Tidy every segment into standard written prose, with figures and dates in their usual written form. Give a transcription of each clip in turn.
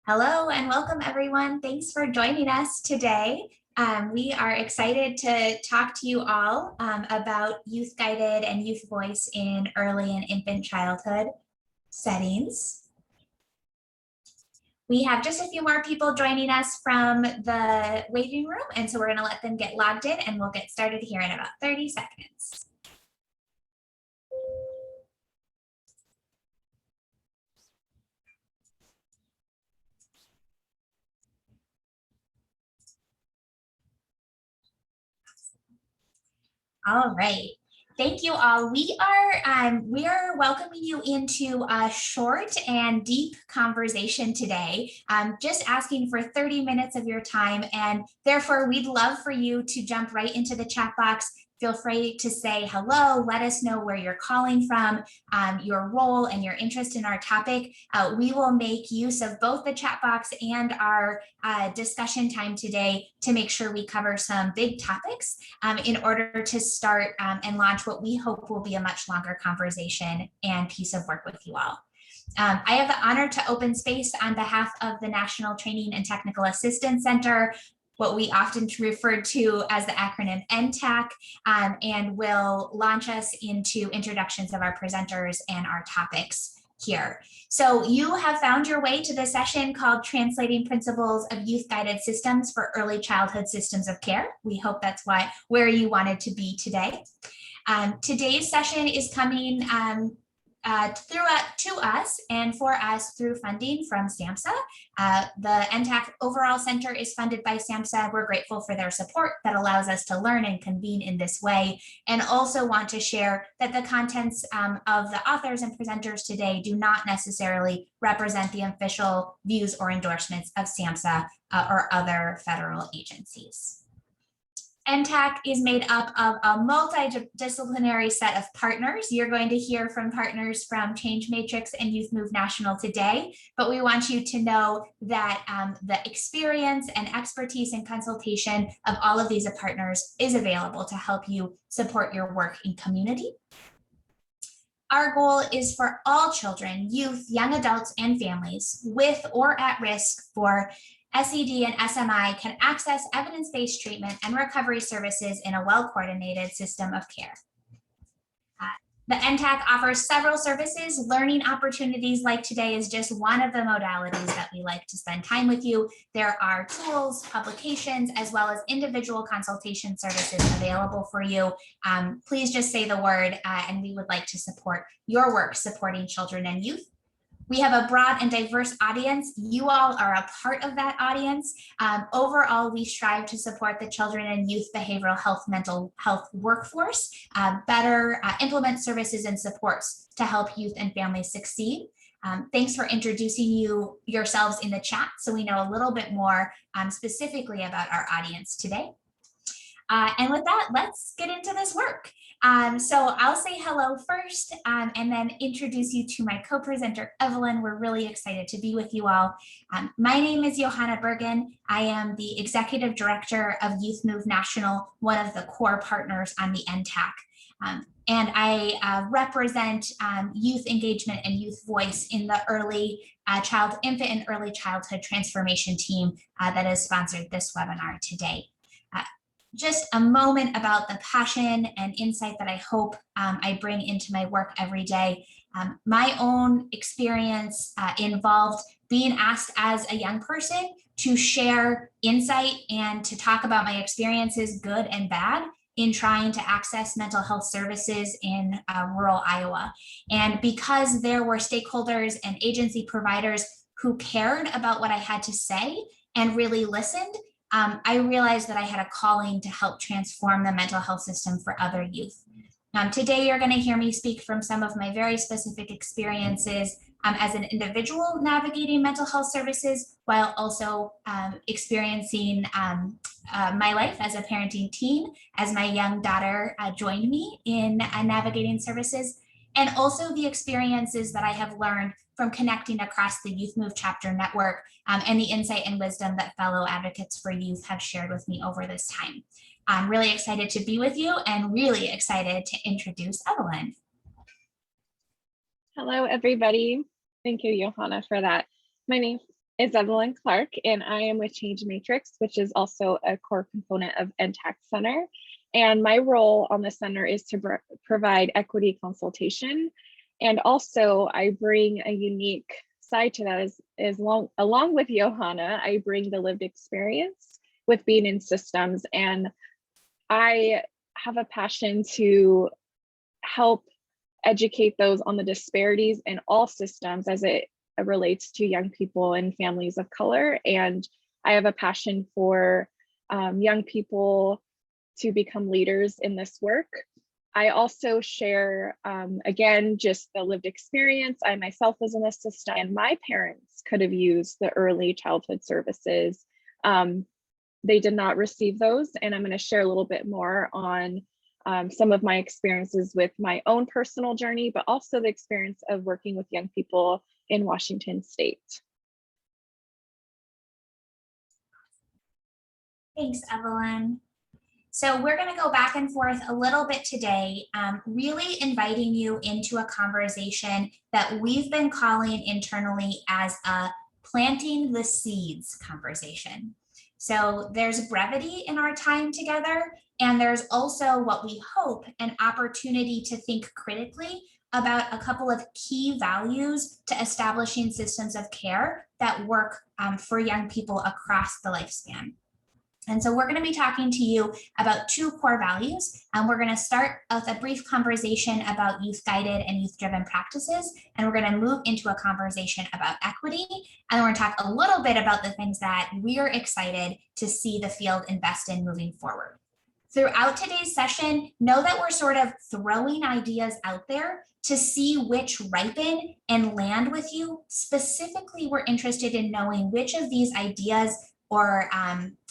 Hello and welcome everyone. Thanks for joining us today. We are excited to talk to you all about youth guided and youth voice in early and infant childhood settings. We have just a few more people joining us from the waiting room, and so we're going to let them get logged in and we'll get started here in about 30 seconds. All right. Thank you all. We are welcoming you into a short and deep conversation today. Just asking for 30 minutes of your time, and therefore we'd love for you to jump right into the chat box. Feel free to say hello, let us know where you're calling from, your role and your interest in our topic. We will make use of both the chat box and our discussion time today to make sure we cover some big topics in order to start and launch what we hope will be a much longer conversation and piece of work with you all. I have the honor to open space on behalf of the National Training and Technical Assistance Center, what we often refer to as the acronym NTAC, and will launch us into introductions of our presenters and our topics here. So you have found your way to the session called Translating Principles of Youth-Guided Systems for Early Childhood Systems of Care. We hope that's where you wanted to be today. Today's session is coming to us and for us through funding from SAMHSA. The NTAC Overall Center is funded by SAMHSA. We're grateful for their support that allows us to learn and convene in this way, and also want to share that the contents of the authors and presenters today do not necessarily represent the official views or endorsements of SAMHSA or other federal agencies. NTAC is made up of a multidisciplinary set of partners. You're going to hear from partners from Change Matrix and Youth Move National today, but we want you to know that the experience and expertise and consultation of all of these partners is available to help you support your work in community. Our goal is for all children, youth, young adults, and families with or at risk for SED and SMI can access evidence-based treatment and recovery services in a well-coordinated system of care. The NTAC offers several services. Learning opportunities like today is just one of the modalities that we like to spend time with you. There are tools, publications, as well as individual consultation services available for you. Please just say the word and we would like to support your work supporting children and youth. We have a broad and diverse audience. You all are a part of that audience. Overall, we strive to support the children and youth behavioral health, mental health workforce, better implement services and supports to help youth and families succeed. Thanks for introducing yourselves in the chat so we know a little bit more specifically about our audience today. And with that, let's get into this work. So I'll say hello first and then introduce you to my co-presenter, Evelyn. We're really excited to be with you all. My name is Johanna Bergen. I am the Executive Director of Youth Move National, one of the core partners on the NTAC. And I represent youth engagement and youth voice in the infant and early childhood transformation team that has sponsored this webinar today. Just a moment about the passion and insight that I hope I bring into my work every day. My own experience involved being asked as a young person to share insight and to talk about my experiences, good and bad, in trying to access mental health services in rural Iowa. And because there were stakeholders and agency providers who cared about what I had to say and really listened, I realized that I had a calling to help transform the mental health system for other youth. Today, you're going to hear me speak from some of my very specific experiences as an individual navigating mental health services, while also experiencing my life as a parenting teen, as my young daughter joined me in navigating services, and also the experiences that I have learned from connecting across the Youth Move chapter network and the insight and wisdom that fellow advocates for youth have shared with me over this time. I'm really excited to be with you and really excited to introduce Evelyn. Hello, everybody. Thank you, Johanna, for that. My name is Evelyn Clark, and I am with Change Matrix, which is also a core component of NTAC Center. And my role on the center is to provide equity consultation. And also I bring a unique side to that along with Johanna, I bring the lived experience with being in systems. And I have a passion to help educate those on the disparities in all systems as it relates to young people and families of color. And I have a passion for young people to become leaders in this work. I also share, again, just the lived experience. I myself was an assistant, and my parents could have used the early childhood services. They did not receive those, and I'm going to share a little bit more on some of my experiences with my own personal journey, but also the experience of working with young people in Washington State. Thanks, Evelyn. So we're going to go back and forth a little bit today, really inviting you into a conversation that we've been calling internally as a planting the seeds conversation. So there's brevity in our time together, and there's also what we hope an opportunity to think critically about a couple of key values to establishing systems of care that work for young people across the lifespan. And so we're going to be talking to you about two core values. And we're going to start with a brief conversation about youth-guided and youth-driven practices. And we're going to move into a conversation about equity. And then we're going to talk a little bit about the things that we're excited to see the field invest in moving forward. Throughout today's session, know that we're sort of throwing ideas out there to see which ripen and land with you. Specifically, we're interested in knowing which of these ideas or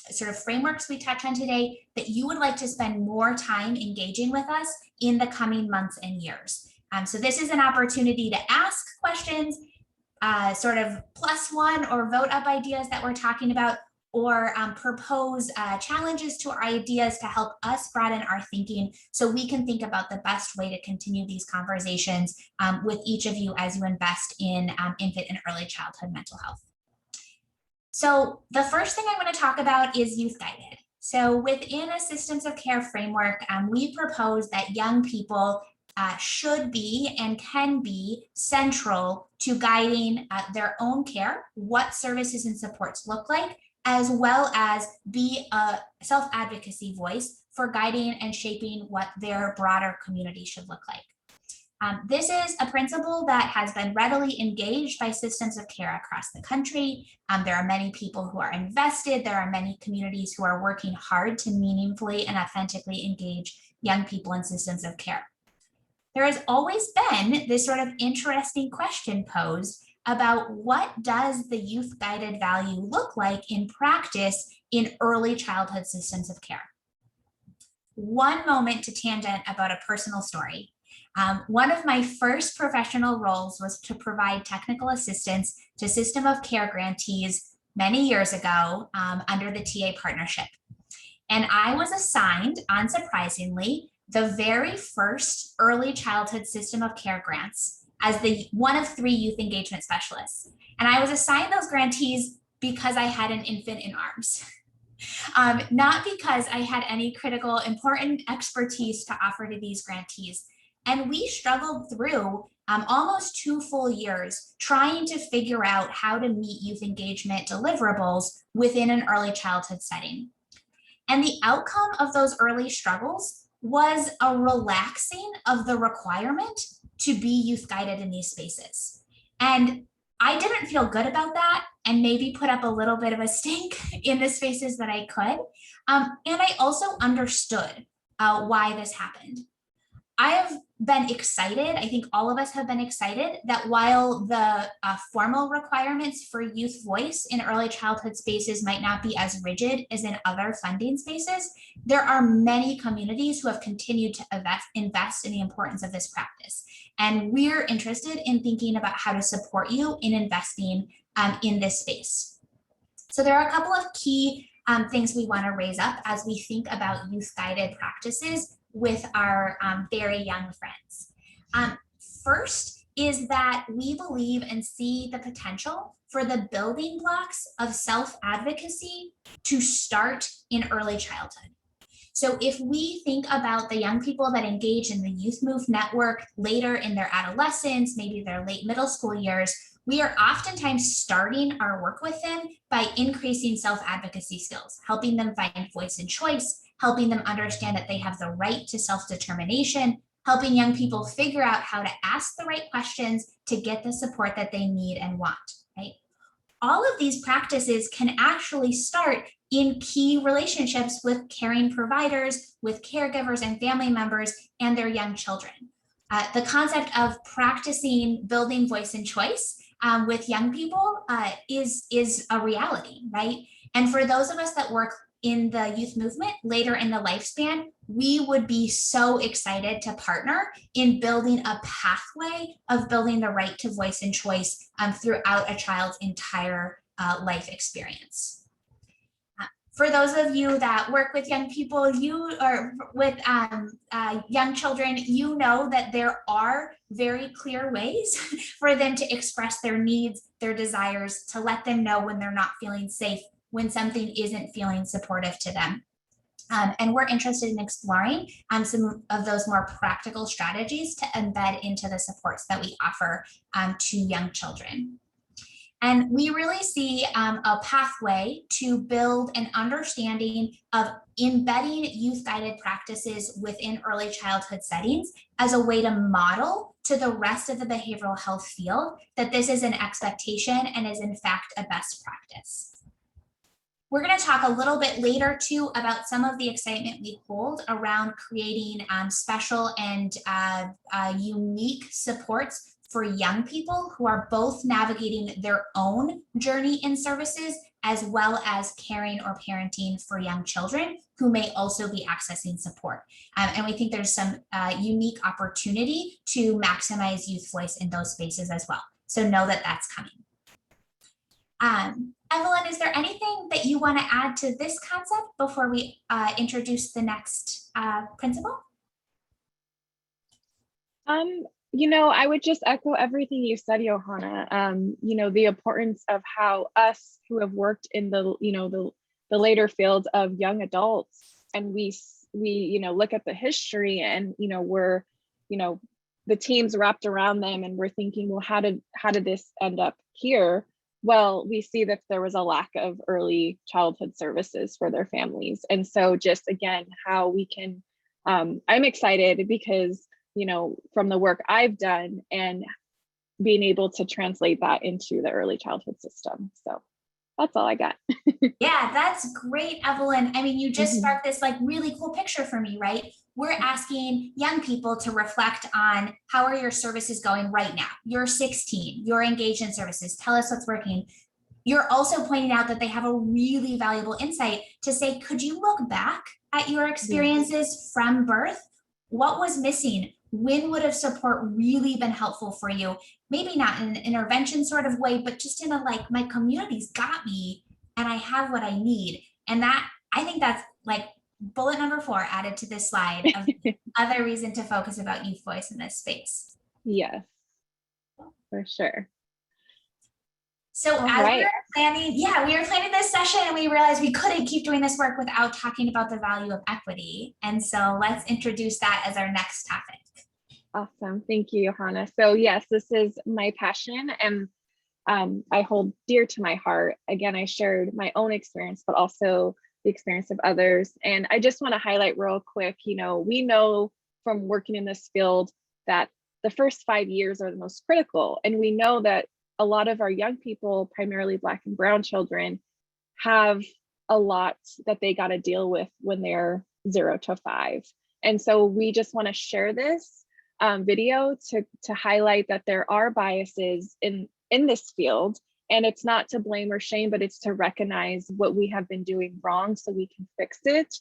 sort of frameworks we touch on today that you would like to spend more time engaging with us in the coming months and years. So this is an opportunity to ask questions, sort of +1 or vote up ideas that we're talking about, or propose challenges to our ideas to help us broaden our thinking so we can think about the best way to continue these conversations with each of you as you invest in infant and early childhood mental health. So the first thing I want to talk about is youth-guided. So within a systems of care framework, we propose that young people should be and can be central to guiding their own care, what services and supports look like, as well as be a self-advocacy voice for guiding and shaping what their broader community should look like. This is a principle that has been readily engaged by systems of care across the country. There are many people who are invested. There are many communities who are working hard to meaningfully and authentically engage young people in systems of care. There has always been this sort of interesting question posed about what does the youth-guided value look like in practice in early childhood systems of care. One moment to tangent about a personal story. One of my first professional roles was to provide technical assistance to system of care grantees many years ago under the TA partnership. And I was assigned, unsurprisingly, the very first early childhood system of care grants as the one of 3 youth engagement specialists. And I was assigned those grantees because I had an infant in arms. Not because I had any critical, important expertise to offer to these grantees. And we struggled through almost 2 full years trying to figure out how to meet youth engagement deliverables within an early childhood setting. And the outcome of those early struggles was a relaxing of the requirement to be youth guided in these spaces. And I didn't feel good about that and maybe put up a little bit of a stink in the spaces that I could. And I also understood why this happened. I have been excited, I think all of us have been excited that while the formal requirements for youth voice in early childhood spaces might not be as rigid as in other funding spaces, there are many communities who have continued to invest in the importance of this practice. And we're interested in thinking about how to support you in investing in this space. So there are a couple of key things we want to raise up as we think about youth-guided practices with our very young friends. First is that we believe and see the potential for the building blocks of self-advocacy to start in early childhood. So if we think about the young people that engage in the Youth Move Network later in their adolescence, maybe their late middle school years, we are oftentimes starting our work with them by increasing self-advocacy skills, helping them find voice and choice, helping them understand that they have the right to self-determination, helping young people figure out how to ask the right questions to get the support that they need and want, right? All of these practices can actually start in key relationships with caring providers, with caregivers and family members, and their young children. The concept of practicing building voice and choice with young people is a reality, right? And for those of us that work in the youth movement later in the lifespan, we would be so excited to partner in building a pathway of building the right to voice and choice throughout a child's entire life experience. For those of you that work with young people, or with young children, you know that there are very clear ways for them to express their needs, their desires, to let them know when they're not feeling safe, when something isn't feeling supportive to them. And we're interested in exploring some of those more practical strategies to embed into the supports that we offer to young children. And we really see a pathway to build an understanding of embedding youth-guided practices within early childhood settings as a way to model to the rest of the behavioral health field that this is an expectation and is in fact a best practice. We're going to talk a little bit later too about some of the excitement we hold around creating special and unique supports for young people who are both navigating their own journey in services as well as caring or parenting for young children who may also be accessing support. And we think there's some unique opportunity to maximize youth voice in those spaces as well. So know that that's coming. Evelyn, is there anything that you want to add to this concept before we introduce the next principle? You know, I would just echo everything you said, Johanna. You know, the importance of how us who have worked in the, you know, the later fields of young adults, and we, you know, look at the history and, you know, we're, you know, the teams wrapped around them and we're thinking, well, how did this end up here? Well, we see that there was a lack of early childhood services for their families. And so just again, how we can, I'm excited because, you know, from the work I've done and being able to translate that into the early childhood system. So that's all I got. Yeah, that's great, Evelyn. I mean, you just sparked this like really cool picture for me, right? We're asking young people to reflect on how are your services going right now? You're 16, you're engaged in services. Tell us what's working. You're also pointing out that they have a really valuable insight to say, could you look back at your experiences from birth? What was missing? When would have support really been helpful for you? Maybe not in an intervention sort of way, but just in a like, my community's got me and I have what I need. And that, I think that's like bullet number 4 added to this slide of other reason to focus about youth voice in this space. Yes, for sure. So as we were planning, we were planning this session and we realized we couldn't keep doing this work without talking about the value of equity. And so let's introduce that as our next topic. Awesome. Thank you, Johanna. So yes, this is my passion and I hold dear to my heart. Again, I shared my own experience, but also the experience of others. And I just want to highlight real quick, you know, we know from working in this field that the first 5 years are the most critical. And we know that a lot of our young people, primarily Black and Brown children, have a lot that they got to deal with when they're 0 to 5. And so we just want to share this video to highlight that there are biases in this field. And it's not to blame or shame, but it's to recognize what we have been doing wrong so we can fix it.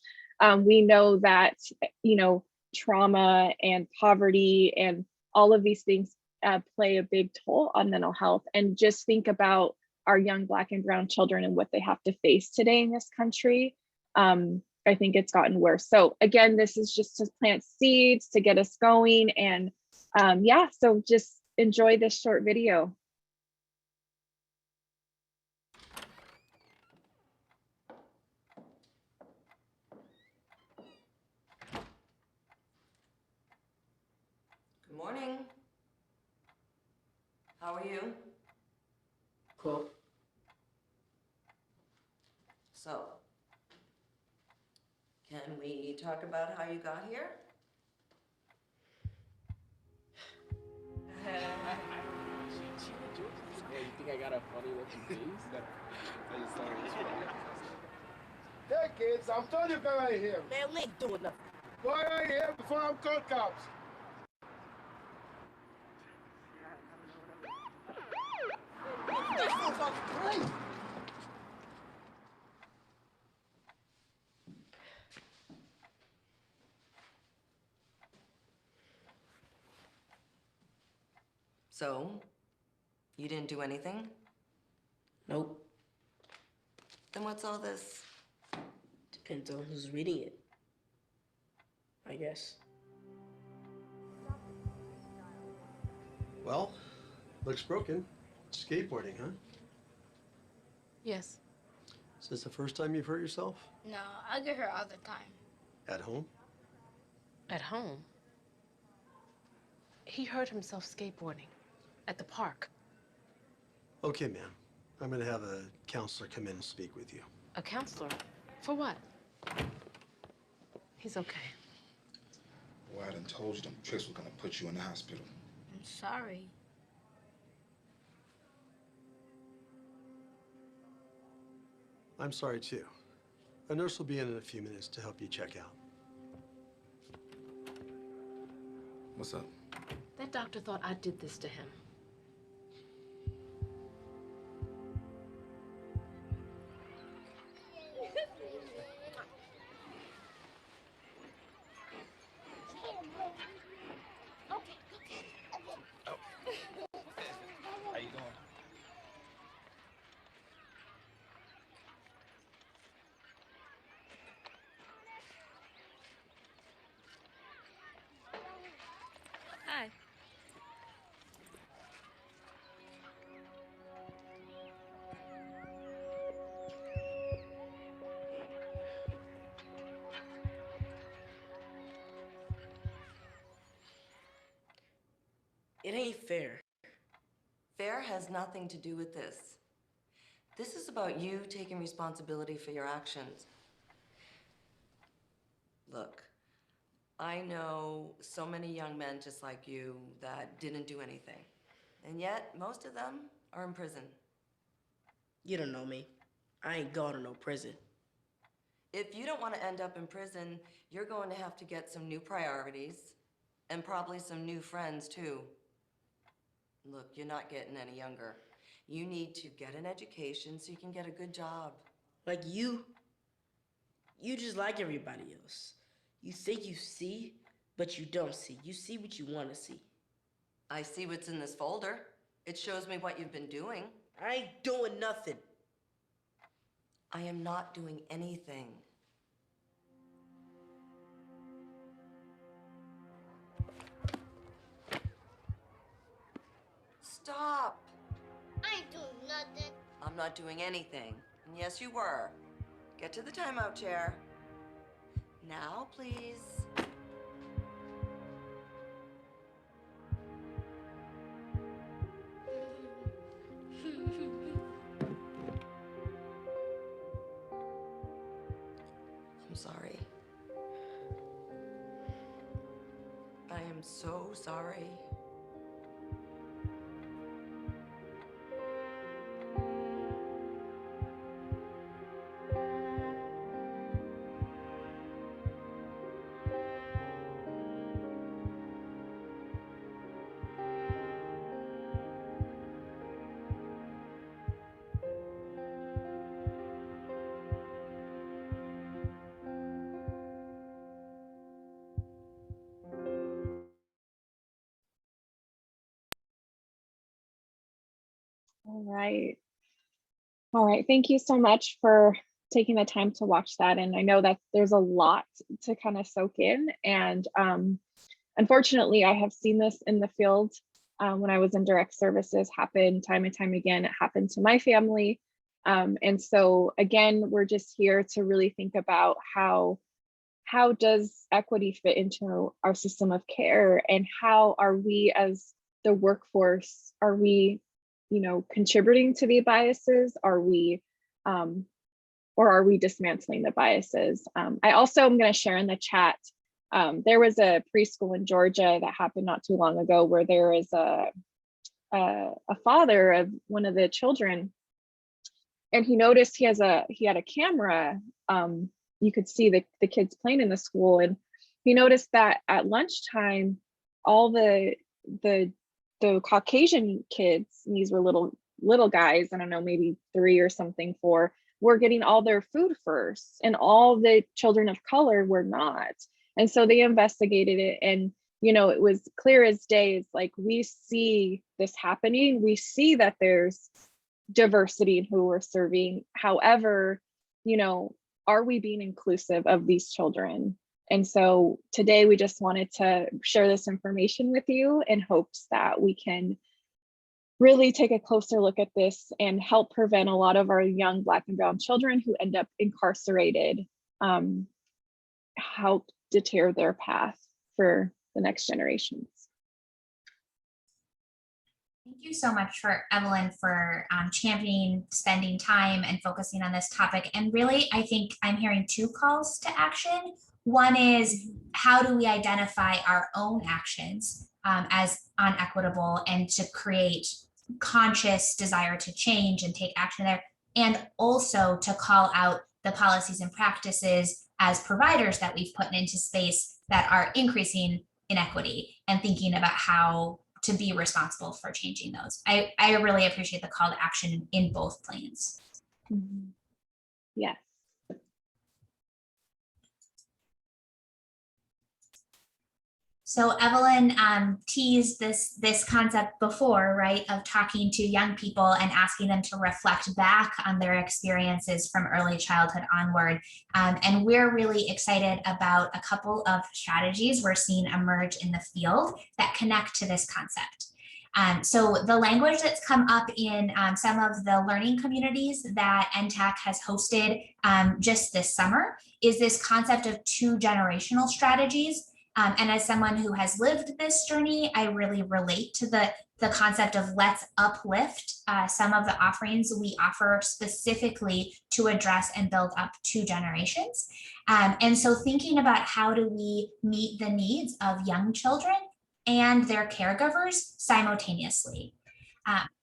We know that, you know, trauma and poverty and all of these things play a big toll on mental health. And just think about our young Black and Brown children and what they have to face today in this country. I think it's gotten worse. So again, this is just to plant seeds to get us going. And so just enjoy this short video. Good morning. How are you? Cool. So, can we talk about how you got here? Hey, you think I got a funny looking face? I just thought it was funny. Hey kids, I'm telling you, go right here. Man, we ain't doing nothing. Go right here before I'm called cops. So, you didn't do anything? Nope. Then what's all this? Depends on who's reading it, I guess. Well, looks broken. Skateboarding, huh? Yes. Is this the first time you've hurt yourself? No, I get hurt all the time. At home? At home? He hurt himself skateboarding at the park. Okay, ma'am. I'm gonna have a counselor come in and speak with you. A counselor? For what? He's okay. Well, I done told you them tricks were gonna put you in the hospital. I'm sorry. I'm sorry, too. A nurse will be in a few minutes to help you check out. What's up? That doctor thought I did this to him. How you doing? Hi. It ain't fair. Fair has nothing to do with this. This is about you taking responsibility for your actions. Look, I know so many young men just like you that didn't do anything. And yet, most of them are in prison. You don't know me. I ain't going to no prison. If you don't want to end up in prison, you're going to have to get some new priorities and probably some new friends, too. Look, you're not getting any younger. You need to get an education so you can get a good job. Like you just like everybody else. You think you see, but you don't see. You see what you want to see. I see what's in this folder. It shows me what you've been doing. I ain't doing nothing. I am not doing anything. Stop! I ain't doing nothing. I'm not doing anything. And yes, you were. Get to the timeout chair. Now, please. I'm sorry. I am so sorry. All right. All right. Thank you so much for taking the time to watch that. And I know that there's a lot to kind of soak in. And unfortunately, I have seen this in the field when I was in direct services happened time and time again. It happened to my family. And so again, we're just here to really think about how does equity fit into our system of care, and how are we as the workforce, are we, contributing to the biases? Are we, or are we dismantling the biases? I also am going to share in the chat, there was a preschool in Georgia that happened not too long ago where there is a father of one of the children, and he noticed he had a camera. You could see the kids playing in the school, and he noticed that at lunchtime, all the Caucasian kids, and these were little guys, I don't know, maybe 3 or something, 4, were getting all their food first, and all the children of color were not. And so they investigated it, and it was clear as day. It's like, we see this happening. We see that there's diversity in who we're serving. However, are we being inclusive of these children? And so today we just wanted to share this information with you in hopes that we can really take a closer look at this and help prevent a lot of our young Black and Brown children who end up incarcerated, help deter their path for the next generations. Thank you so much for Evelyn for championing, spending time and focusing on this topic. And really, I think I'm hearing 2 calls to action. One is, how do we identify our own actions as unequitable, and to create conscious desire to change and take action there, and also to call out the policies and practices as providers that we've put into space that are increasing inequity, and thinking about how to be responsible for changing those. I really appreciate the call to action in both planes. Mm-hmm. Yes. So Evelyn teased this concept before, right, of talking to young people and asking them to reflect back on their experiences from early childhood onward. And we're really excited about a couple of strategies we're seeing emerge in the field that connect to this concept. So the language that's come up in some of the learning communities that NTAC has hosted just this summer is this concept of 2 generational strategies. And as someone who has lived this journey, I really relate to the concept of let's uplift some of the offerings we offer specifically to address and build up 2 generations. And so thinking about how do we meet the needs of young children and their caregivers simultaneously.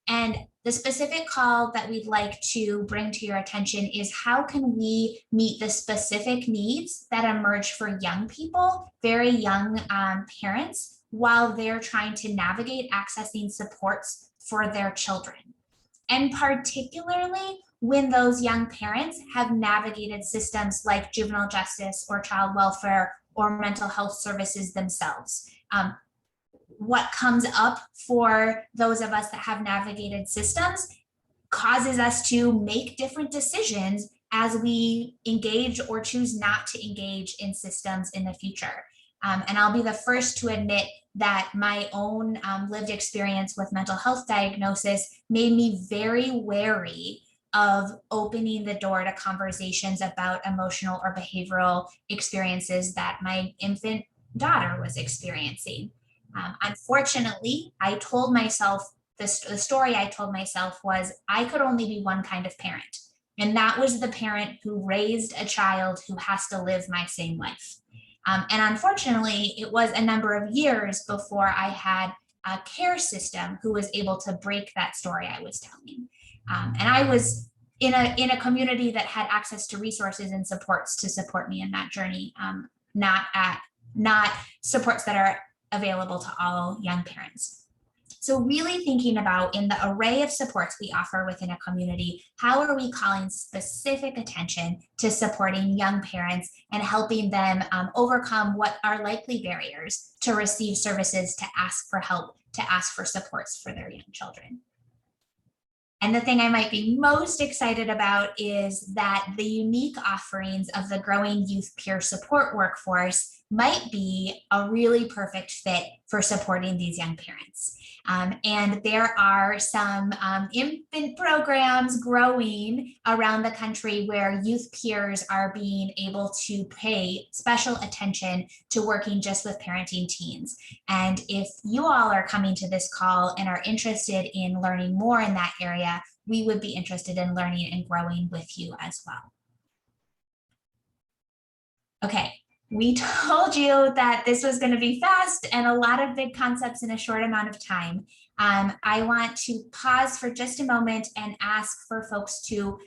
And the specific call that we'd like to bring to your attention is, how can we meet the specific needs that emerge for young people, very young parents, while they're trying to navigate accessing supports for their children. And particularly when those young parents have navigated systems like juvenile justice or child welfare or mental health services themselves. What comes up for those of us that have navigated systems causes us to make different decisions as we engage or choose not to engage in systems in the future. And I'll be the first to admit that my own lived experience with mental health diagnosis made me very wary of opening the door to conversations about emotional or behavioral experiences that my infant daughter was experiencing. Unfortunately, I told myself, the story I told myself was, I could only be one kind of parent. And that was the parent who raised a child who has to live my same life. And unfortunately, it was a number of years before I had a care system who was able to break that story I was telling. And I was in a community that had access to resources and supports to support me in that journey, not supports that are available to all young parents. So really thinking about, in the array of supports we offer within a community, how are we calling specific attention to supporting young parents and helping them overcome what are likely barriers to receive services, to ask for help, to ask for supports for their young children. And the thing I might be most excited about is that the unique offerings of the growing youth peer support workforce might be a really perfect fit for supporting these young parents. And there are some infant programs growing around the country where youth peers are being able to pay special attention to working just with parenting teens. And if you all are coming to this call and are interested in learning more in that area, we would be interested in learning and growing with you as well. Okay. We told you that this was going to be fast and a lot of big concepts in a short amount of time. I want to pause for just a moment and ask for folks to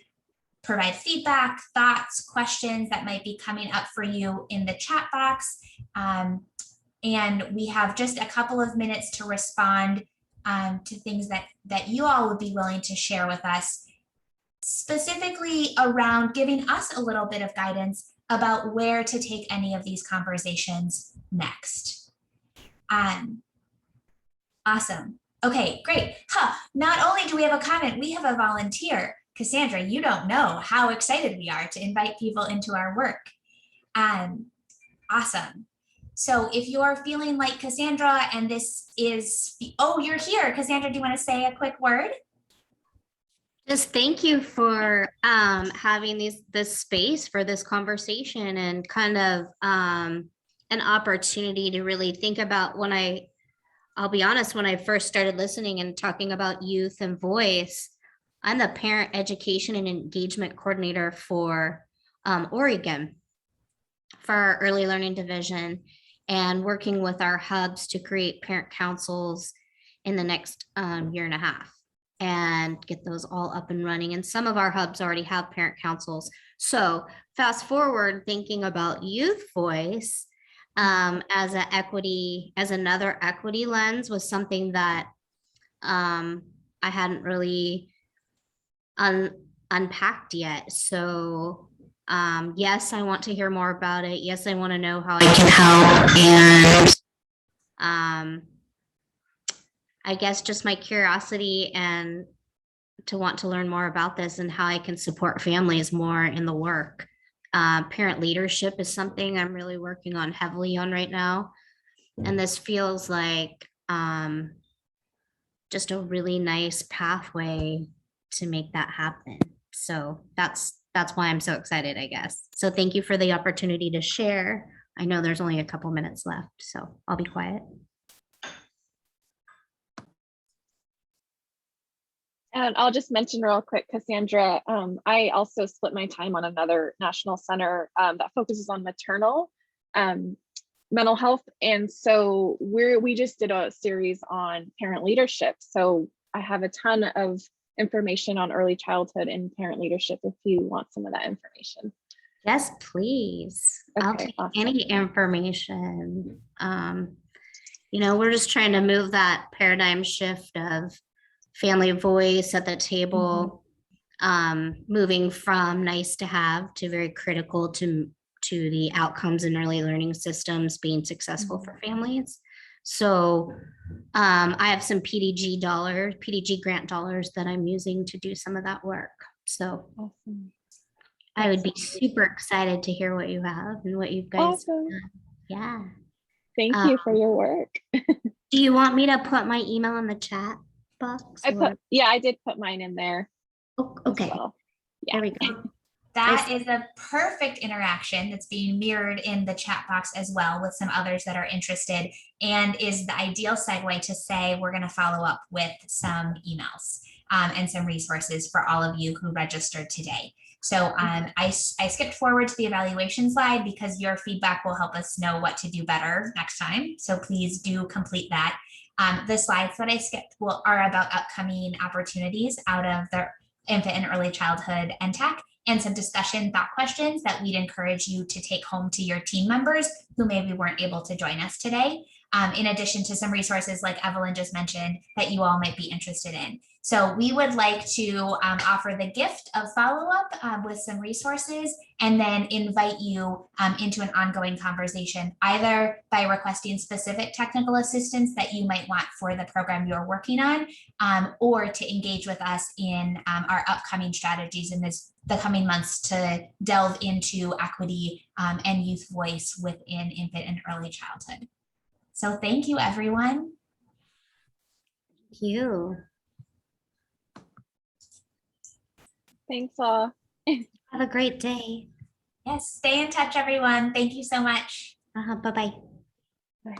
provide feedback, thoughts, questions that might be coming up for you in the chat box. And we have just a couple of minutes to respond to things that you all would be willing to share with us, specifically around giving us a little bit of guidance about where to take any of these conversations next. Awesome. Okay, great. Not only do we have a comment, we have a volunteer. Cassandra, you don't know how excited we are to invite people into our work. Awesome. So if you're feeling like Cassandra and this is, oh, you're here. Cassandra, do you want to say a quick word? Just thank you for having this space for this conversation and kind of an opportunity to really think about I'll be honest, when I first started listening and talking about youth and voice, I'm the parent education and engagement coordinator for Oregon for our early learning division, and working with our hubs to create parent councils in the next year and a half and get those all up and running. And some of our hubs already have parent councils. So fast forward, thinking about youth voice as another equity lens was something that I hadn't really unpacked yet. So yes, I want to hear more about it. Yes, I want to know how I can help. And I guess just my curiosity and to want to learn more about this and how I can support families more in the work. Parent leadership is something I'm really working on heavily on right now. And this feels like just a really nice pathway to make that happen. So that's why I'm so excited, I guess. So thank you for the opportunity to share. I know there's only a couple minutes left, so I'll be quiet. And I'll just mention real quick, Cassandra, I also split my time on another national center that focuses on maternal mental health. And so we just did a series on parent leadership. So I have a ton of information on early childhood and parent leadership if you want some of that information. Yes, please. Okay, I'll take awesome. Any information. We're just trying to move that paradigm shift of family voice at the table, moving from nice to have to very critical to the outcomes in early learning systems being successful for families. So I have some PDG grant dollars that I'm using to do some of that work. So awesome. I would be super excited to hear what you have and what you guys awesome. Yeah. Thank you for your work. Do you want me to put my email in the chat box? I did put mine in there. Oh, okay. Well. Yeah. There we go. That is a perfect interaction that's being mirrored in the chat box as well with some others that are interested, and is the ideal segue to say we're going to follow up with some emails and some resources for all of you who registered today. So I skipped forward to the evaluation slide because your feedback will help us know what to do better next time. So please do complete that. The slides that I skipped are about upcoming opportunities out of the infant and early childhood NTAC, and some discussion thought questions that we'd encourage you to take home to your team members who maybe weren't able to join us today. in addition to some resources like Evelyn just mentioned that you all might be interested in. So we would like to offer the gift of follow-up with some resources and then invite you into an ongoing conversation, either by requesting specific technical assistance that you might want for the program you're working on, or to engage with us in our upcoming strategies in the coming months to delve into equity and youth voice within infant and early childhood. So thank you, everyone. Thank you. Thanks all. Have a great day. Yes, stay in touch, everyone. Thank you so much. Bye-bye. Bye.